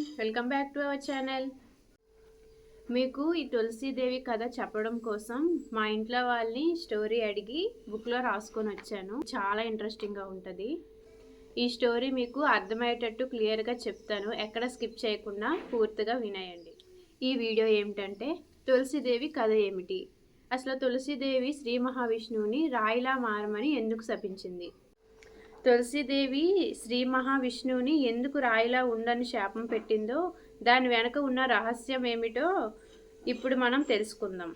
Welcome back to our channel. మీకు ఈ తులసీదేవి కథ చెప్పడం కోసం మా ఇంట్లో వాళ్ళని స్టోరీ అడిగి బుక్లో రాసుకొని వచ్చాను. చాలా ఇంట్రెస్టింగ్గా ఉంటుంది. ఈ స్టోరీ మీకు అర్థమయ్యేటట్టు క్లియర్గా చెప్తాను. ఎక్కడ స్కిప్ చేయకుండా పూర్తిగా వినేయండి. ఈ వీడియో ఏమిటంటే తులసీదేవి కథ ఏమిటి, అసలు తులసీదేవి శ్రీ మహావిష్ణువుని రాయిలా మారమని ఎందుకు శపించింది, తులసీదేవి శ్రీ మహావిష్ణువుని ఎందుకు రాయిలా ఉండని శాపం పెట్టిందో దాని వెనక ఉన్న రహస్యం ఏమిటో ఇప్పుడు మనం తెలుసుకుందాం.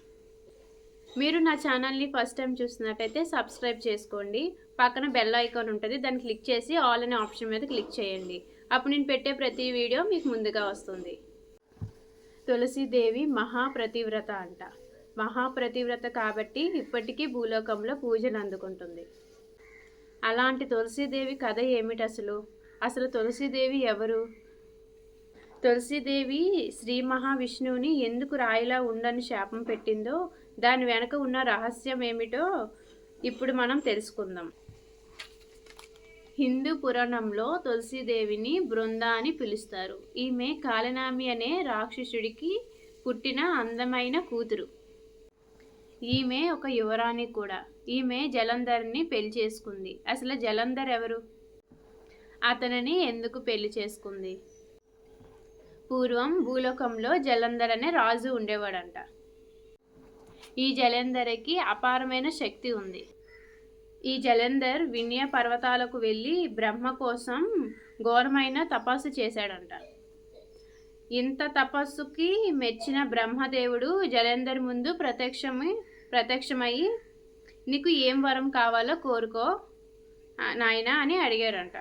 మీరు నా ఛానల్ని ఫస్ట్ టైం చూస్తున్నట్టయితే సబ్స్క్రైబ్ చేసుకోండి. పక్కన బెల్ ఐకాన్ ఉంటుంది, దాన్ని క్లిక్ చేసి ఆల్ అనే ఆప్షన్ మీద క్లిక్ చేయండి. అప్పుడు నేను పెట్టే ప్రతి వీడియో మీకు ముందుగా వస్తుంది. తులసీదేవి మహాప్రతివ్రత అంట. మహాప్రతివ్రత కాబట్టి ఇప్పటికీ భూలోకంలో పూజలు అందుకుంటుంది. అలాంటి తులసీదేవి కథ ఏమిటి, అసలు తులసీదేవి ఎవరు, తులసీదేవి శ్రీ మహావిష్ణువుని ఎందుకు రాయిలా ఉండని శాపం పెట్టిందో దాని వెనక ఉన్న రహస్యం ఏమిటో ఇప్పుడు మనం తెలుసుకుందాం. హిందూ పురాణంలో తులసీదేవిని బృంద అని పిలుస్తారు. ఈమె కాలనామి అనే రాక్షసుడికి పుట్టిన అందమైన కూతురు. ఈమె ఒక యువరాణి కూడా. ఈమె జలంధర్ని పెళ్లి చేసుకుంది. అసలు జలంధర్ ఎవరు, అతనిని ఎందుకు పెళ్లి చేసుకుంది? పూర్వం భూలోకంలో జలంధర్ అనే రాజు ఉండేవాడంట. ఈ జలంధర్కి అపారమైన శక్తి ఉంది. ఈ జలంధర్ విన్య పర్వతాలకు వెళ్ళి బ్రహ్మ కోసం ఘోరమైన తపస్సు చేశాడంట. ఇంత తపస్సుకి మెచ్చిన బ్రహ్మదేవుడు జలంధర్ ముందు ప్రత్యక్షమయ్యి నీకు ఏం వరం కావాలో కోరుకో నాయనా అని అడిగారంట.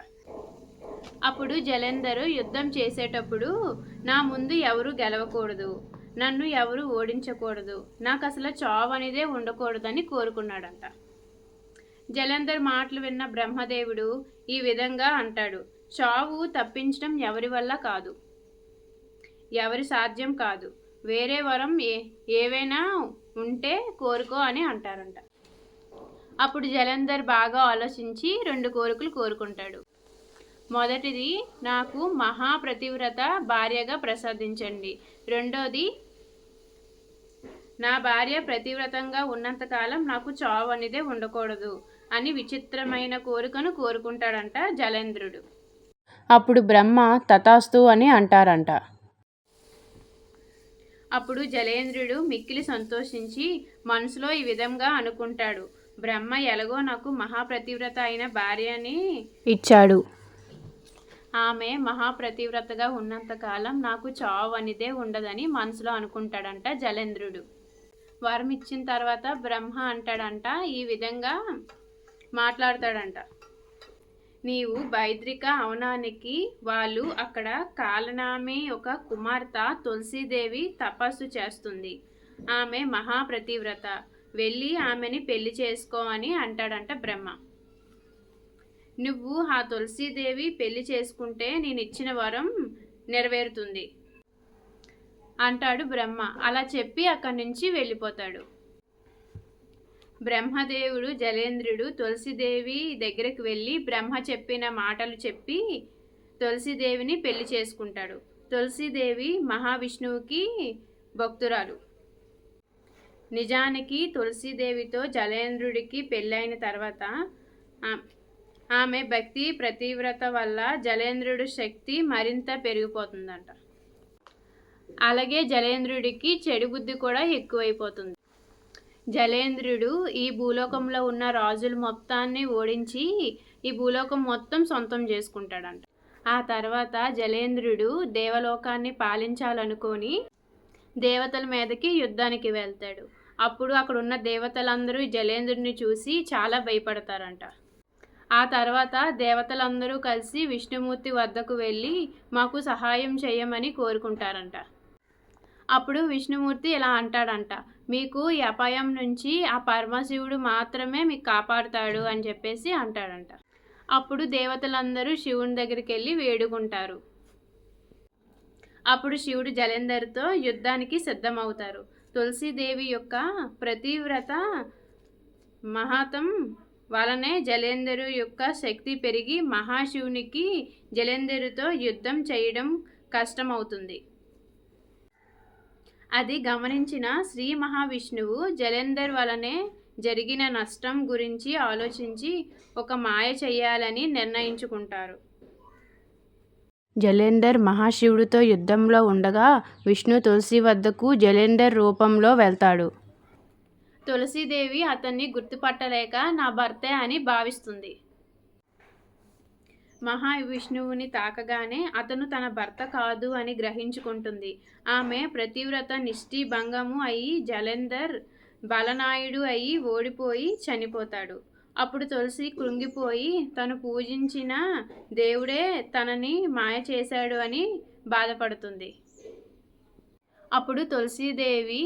అప్పుడు జలంధరు యుద్ధం చేసేటప్పుడు నా ముందు ఎవరు గెలవకూడదు, నన్ను ఎవరు ఓడించకూడదు, నాకు అసలు చావు అనేదే ఉండకూడదని కోరుకున్నాడంట. జలంధర్ మాటలు విన్న బ్రహ్మదేవుడు ఈ విధంగా అంటాడు, చావు తప్పించడం ఎవరి వల్ల కాదు, ఎవరి సాధ్యం కాదు, వేరే వరం ఏవైనా ఉంటే కోరుకో అని అంటారంట. అప్పుడు జలంధర్ బాగా ఆలోచించి 2 కోరికలు కోరుకుంటాడు. మొదటిది, నాకు మహాప్రతివ్రత భార్యగా ప్రసాదించండి. రెండోది, నా భార్య ప్రతివ్రతంగా ఉన్నంతకాలం నాకు చావు అనేదే ఉండకూడదు అని విచిత్రమైన కోరికను కోరుకుంటాడంట జలేంద్రుడు. అప్పుడు బ్రహ్మ తథాస్తు అని అంటారంట. అప్పుడు జలేంద్రుడు మిక్కిలి సంతోషించి మనసులో ఈ విధంగా అనుకుంటాడు, బ్రహ్మ ఎలాగో నాకు మహాప్రతివ్రత అయిన భార్యని ఇచ్చాడు. ఆమె మహాప్రతివ్రతగా ఉన్నంతకాలం నాకు చావు అనేదే ఉండదని మనసులో అనుకుంటాడంట జలేంద్రుడు. వరం ఇచ్చిన తర్వాత బ్రహ్మ అంటాడంట, ఈ విధంగా మాట్లాడతాడంట, నీవు బైద్రిక అవనానికి వాళ్ళు అక్కడ కాలనామే ఒక కుమార్తె తులసీదేవి తపస్సు చేస్తుంది. ఆమె మహాప్రతివ్రత, వెళ్ళి ఆమెని పెళ్లి చేసుకో అని అంటాడంట బ్రహ్మ. నువ్వు ఆ తులసీదేవి పెళ్లి చేసుకుంటే నేను ఇచ్చిన వరం నెరవేరుతుంది అంటాడు బ్రహ్మ. అలా చెప్పి అక్కడి నుంచి వెళ్ళిపోతాడు. బ్రహ్మదేవుడు జలేంద్రుడు తులసీదేవి దగ్గరికి వెళ్ళి బ్రహ్మ చెప్పిన మాటలు చెప్పి తులసీదేవిని పెళ్లి చేసుకుంటాడు. తులసీదేవి మహావిష్ణువుకి భక్తురాలు. నిజానికి తులసీదేవితో జలేంద్రుడికి పెళ్ళైన తర్వాత ఆమె భక్తి ప్రతివ్రత వల్ల జలేంద్రుడి శక్తి మరింత పెరిగిపోతుందంట. అలాగే జలేంద్రుడికి చెడు బుద్ధి కూడా ఎక్కువైపోతుంది. జలేంద్రుడు ఈ భూలోకంలో ఉన్న రాజులు మొత్తాన్ని ఓడించి ఈ భూలోకం మొత్తం సొంతం చేసుకుంటాడంట. ఆ తర్వాత జలేంద్రుడు దేవలోకాన్ని పాలించాలనుకొని దేవతల మీదకి యుద్ధానికి వెళ్తాడు. అప్పుడు అక్కడ ఉన్న దేవతలందరూ జలేంద్రుడిని చూసి చాలా భయపడతారంట. ఆ తర్వాత దేవతలందరూ కలిసి విష్ణుమూర్తి వద్దకు వెళ్ళి మాకు సహాయం చేయమని కోరుకుంటారంట. అప్పుడు విష్ణుమూర్తి ఇలా అంటాడంట, మీకు ఈ అపాయం నుంచి ఆ పరమశివుడు మాత్రమే మీకు కాపాడుతాడు అని చెప్పేసి అంటాడంట. అప్పుడు దేవతలందరూ శివుని దగ్గరికి వెళ్ళి వేడుకుంటారు. అప్పుడు శివుడు జలేంధర్తో యుద్ధానికి సిద్ధమవుతారు. తులసీదేవి యొక్క ప్రతివ్రత మహాతం వలనే జలేంధరు యొక్క శక్తి పెరిగి మహాశివునికి జలేంధరుతో యుద్ధం చేయడం కష్టమవుతుంది. అది గమనించిన శ్రీ మహావిష్ణువు జలంధర్ వలనే జరిగిన నష్టం గురించి ఆలోచించి ఒక మాయ చేయాలని నిర్ణయించుకుంటారు. జలంధర్ మహాశివుడితో యుద్ధంలో ఉండగా విష్ణు తులసి వద్దకు జలంధర్ రూపంలో వెళ్తాడు. తులసీదేవి అతన్ని గుర్తుపట్టలేక నా భర్తే అని భావిస్తుంది. మహావిష్ణువుని తాకగానే అతను తన భర్త కాదు అని గ్రహించుకుంటుంది. ఆమె ప్రతివ్రత నిష్ఠి భంగము అయి జలంధర్ బలనాయుడు అయి ఓడిపోయి చనిపోతాడు. అప్పుడు తులసి కృంగిపోయి తను పూజించిన దేవుడే తనని మాయ చేశాడు అని బాధపడుతుంది. అప్పుడు తులసీదేవి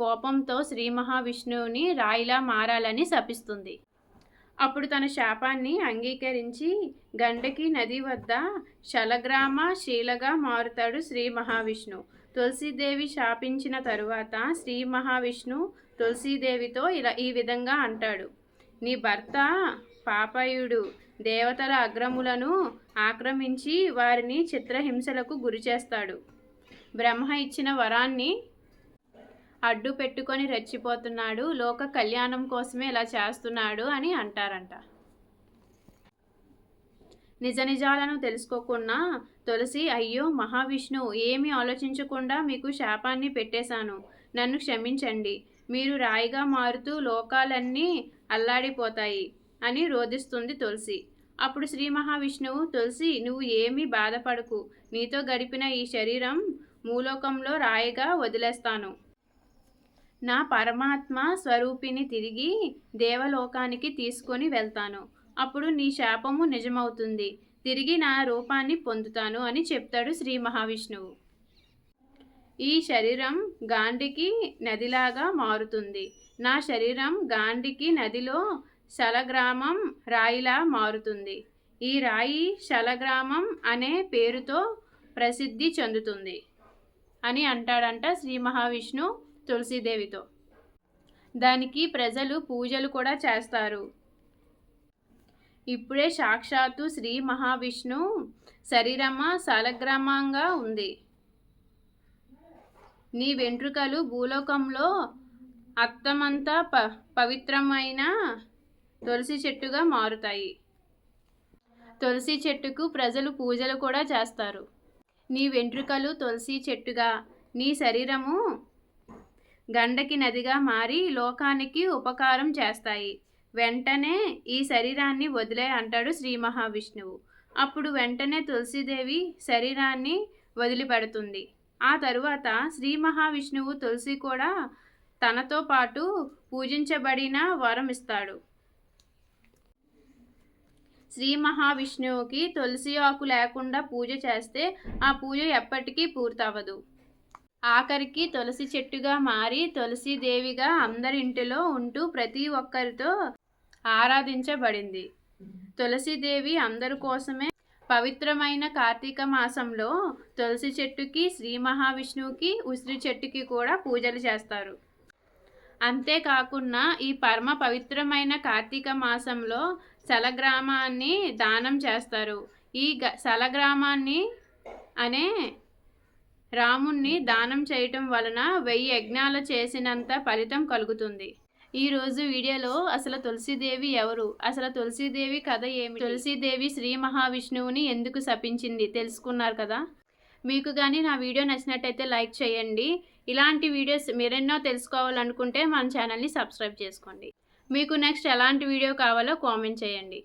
కోపంతో శ్రీ మహావిష్ణువుని రాయిలా మారాలని శపిస్తుంది. అప్పుడు తన శాపాన్ని అంగీకరించి గండకి నది వద్ద శలగ్రామ శీలగా మారుతాడు శ్రీ మహావిష్ణు. తులసీదేవి శాపించిన తరువాత శ్రీ మహావిష్ణు తులసీదేవితో ఈ విధంగా అంటాడు: నీ భర్త పాపయుడు దేవతల అగ్రములను ఆక్రమించి వారిని చిత్రహింసలకు గురి చేస్తాడు. బ్రహ్మ ఇచ్చిన వరాన్ని అడ్డు పెట్టుకొని రెచ్చిపోతున్నాడు. లోక కళ్యాణం కోసమే ఇలా చేస్తున్నాడు అని అంటారంట. నిజ నిజాలను తెలుసుకోకుండా తులసి, అయ్యో మహావిష్ణు, ఏమీ ఆలోచించకుండా మీకు శాపాన్ని పెట్టేశాను, నన్ను క్షమించండి, మీరు రాయిగా మారుతూ లోకాలన్నీ అల్లాడిపోతాయి అని రోధిస్తుంది తులసి. అప్పుడు శ్రీ మహావిష్ణువు, తులసి నువ్వు ఏమీ బాధపడకు, నీతో గడిపిన ఈ శరీరం మూలోకంలో రాయిగా వదిలేస్తాను. నా పరమాత్మ స్వరూపిని తిరిగి దేవలోకానికి తీసుకొని వెళ్తాను. అప్పుడు నీ శాపము నిజమవుతుంది, తిరిగి నా రూపాన్ని పొందుతాను అని చెప్తాడు శ్రీ మహావిష్ణువు. ఈ శరీరం గాండికి నదిలాగా మారుతుంది. నా శరీరం గాండికి నదిలో శలగ్రామం రాయిలా మారుతుంది. ఈ రాయి శలగ్రామం అనే పేరుతో ప్రసిద్ధి చెందుతుంది అని అంటాడంట శ్రీ మహావిష్ణు తులసీదేవితో. దానికి ప్రజలు పూజలు కూడా చేస్తారు. ఇప్పుడే సాక్షాత్తు శ్రీ మహావిష్ణు శరీరమ శలగ్రామంగా ఉంది. నీ వెంట్రుకలు భూలోకంలో అత్తమంతా పవిత్రమైన తులసి చెట్టుగా మారుతాయి. తులసి చెట్టుకు ప్రజలు పూజలు కూడా చేస్తారు. నీ వెంట్రుకలు తులసి చెట్టుగా, నీ శరీరము గండకి నదిగా మారి లోకానికి ఉపకారం చేస్తాయి. వెంటనే ఈ శరీరాన్ని వదిలే అంటాడు శ్రీ మహావిష్ణువు. అప్పుడు వెంటనే తులసీదేవి శరీరాన్ని వదిలిపెడుతుంది. ఆ తరువాత శ్రీ మహావిష్ణువు తులసి కూడా తనతో పాటు పూజించబడిన వరం ఇస్తాడు. శ్రీ మహావిష్ణువుకి తులసి ఆకు లేకుండా పూజ చేస్తే ఆ పూజ ఎప్పటికీ పూర్తవదు. ఆఖరికి తులసి చెట్టుగా మారి తులసీదేవిగా అందరింటిలో ఉంటూ ప్రతి ఒక్కరితో ఆరాధించబడింది. తులసీదేవి అందరి కోసమే పవిత్రమైన కార్తీక మాసంలో తులసి చెట్టుకి, శ్రీ మహావిష్ణువుకి, ఉసిరి చెట్టుకి కూడా పూజలు చేస్తారు. అంతేకాకుండా ఈ పరమ పవిత్రమైన కార్తీక మాసంలో శలగ్రామాన్ని దానం చేస్తారు. ఈ శలగ్రామాన్ని అనే రాముణ్ణి దానం చేయటం వలన 1000 యజ్ఞాలు చేసినంత ఫలితం కలుగుతుంది. ఈరోజు వీడియోలో అసలు తులసీదేవి ఎవరు, అసలు తులసీదేవి కథ ఏమి, తులసీదేవి శ్రీ మహావిష్ణువుని ఎందుకు శపించింది తెలుసుకున్నారు కదా. మీకు కానీ నా వీడియో నచ్చినట్టయితే లైక్ చేయండి. ఇలాంటి వీడియోస్ మీరెన్నో తెలుసుకోవాలనుకుంటే మన ఛానల్ని సబ్స్క్రైబ్ చేసుకోండి. మీకు నెక్స్ట్ ఎలాంటి వీడియో కావాలో కామెంట్ చేయండి.